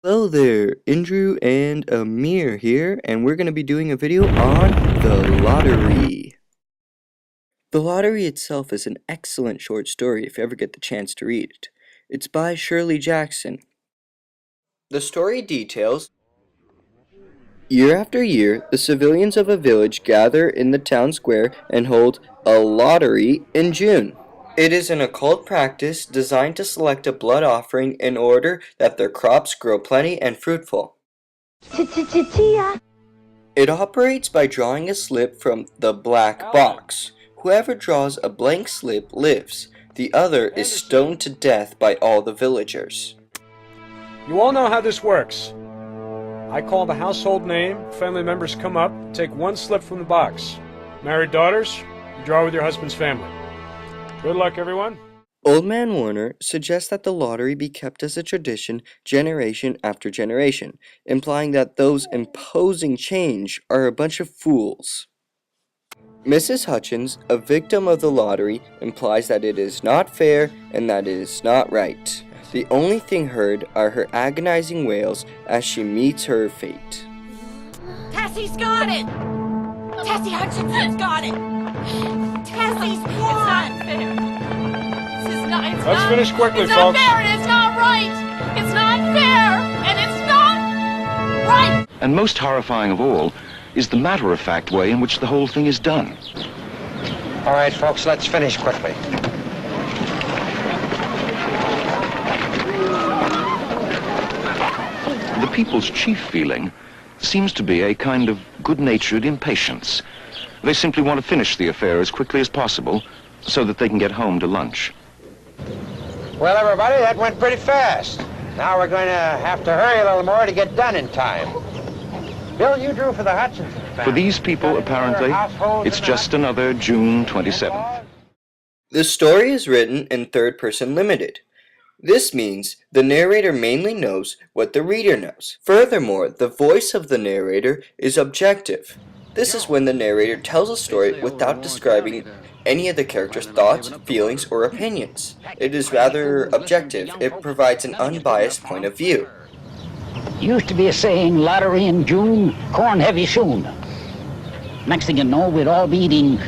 Hello there, Andrew and Amir here, and we're going to be doing a video on the lottery. The Lottery itself is an excellent short story if you ever get the chance to read it. It's by Shirley Jackson. The story details: year after year, the civilians of a village gather in the town square and hold a lottery in June. It is an occult practice designed to select a blood offering in order that their crops grow plenty and fruitful. It operates by drawing a slip from the black box. Whoever draws a blank slip lives. The other is stoned to death by all the villagers. You all know how this works. I call the household name, family members come up, take one slip from the box. Married daughters, you draw with your husband's family. Good luck, everyone. Old Man Warner suggests that the lottery be kept as a tradition generation after generation, implying that those imposing change are a bunch of fools. Mrs. Hutchins, a victim of the lottery, implies that it is not fair and that it is not right. The only thing heard are her agonizing wails as she meets her fate. Tessie's got it! Tessie Hutchins has got it! Tessie's won! It's not fair. This is not, Let's finish quickly, it's folks. It's not fair and it's not right! It's not fair and it's not right! And most horrifying of all is the matter-of-fact way in which the whole thing is done. All right, folks, let's finish quickly. The people's chief feeling seems to be a kind of good-natured impatience. They simply want to finish the affair as quickly as possible so that they can get home to lunch. Well, everybody, that went pretty fast. Now we're going to have to hurry a little more to get done in time. Bill, you drew for the Hutchins family. For these people, apparently, it's just another June 27th. The story is written in third person limited. This means the narrator mainly knows what the reader knows. Furthermore, the voice of the narrator is objective. This is when the narrator tells a story without describing any of the character's thoughts, feelings, or opinions. It is rather objective. It provides an unbiased point of view. Used to be a saying, lottery in June, corn heavy soon. Next thing you know, we'd all be eating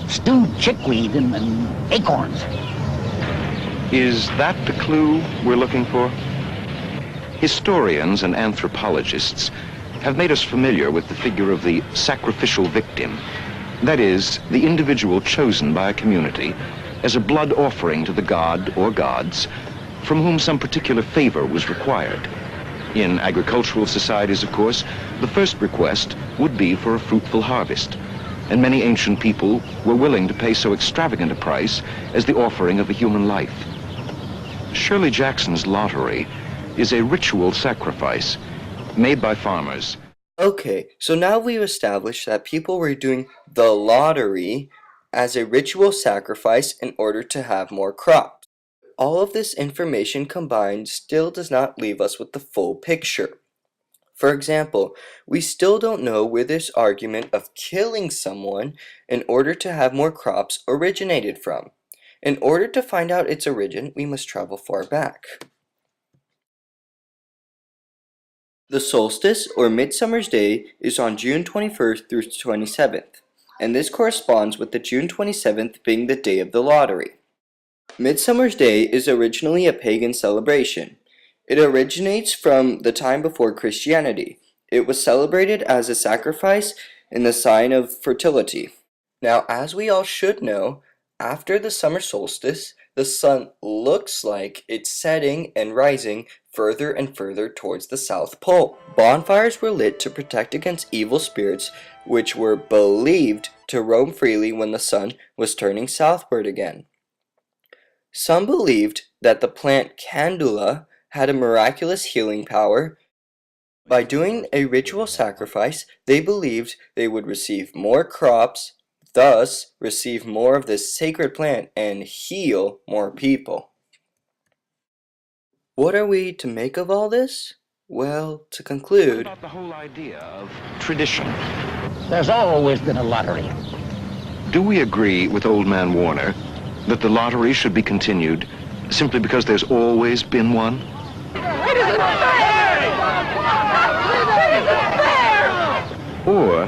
stewed chickweed and acorns. Is that the clue we're looking for? Historians and anthropologists have made us familiar with the figure of the sacrificial victim. That is, the individual chosen by a community as a blood offering to the god or gods from whom some particular favor was required. In agricultural societies, of course, the first request would be for a fruitful harvest, and many ancient people were willing to pay so extravagant a price as the offering of a human life. Shirley Jackson's lottery is a ritual sacrifice made by farmers. Okay, so now we've established that people were doing the lottery as a ritual sacrifice in order to have more crops. All of this information combined still does not leave us with the full picture. For example, we still don't know where this argument of killing someone in order to have more crops originated from. In order to find out its origin, we must travel far back. The solstice, or Midsummer's Day, is on June 21st through 27th, and this corresponds with the June 27th being the day of the lottery. Midsummer's Day is originally a pagan celebration. It originates from the time before Christianity. It was celebrated as a sacrifice in the sign of fertility. Now, as we all should know, after the summer solstice, the sun looks like it's setting and rising further and further towards the South Pole. Bonfires were lit to protect against evil spirits, which were believed to roam freely when the sun was turning southward again. Some believed that the plant Candula had a miraculous healing power. By doing a ritual sacrifice, they believed they would receive more crops, thus receive more of this sacred plant and heal more people. What are we to make of all this? Well, to conclude, What about the whole idea of tradition? There's always been a lottery. Do we agree with Old Man Warner that the lottery should be continued simply because there's always been one? It isn't fair!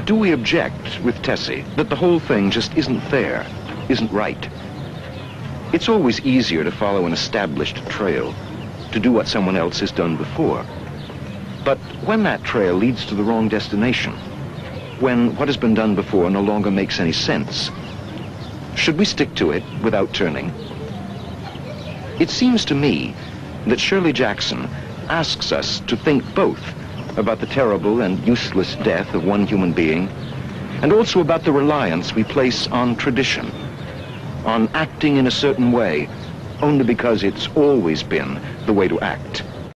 do we object with Tessie that the whole thing just isn't fair, isn't right? It's always easier to follow an established trail, to do what someone else has done before. But when that trail leads to the wrong destination, when what has been done before no longer makes any sense, should we stick to it without turning? It seems to me that Shirley Jackson asks us to think both about the terrible and useless death of one human being, and also about the reliance we place on tradition, on acting in a certain way only because it's always been the way to act.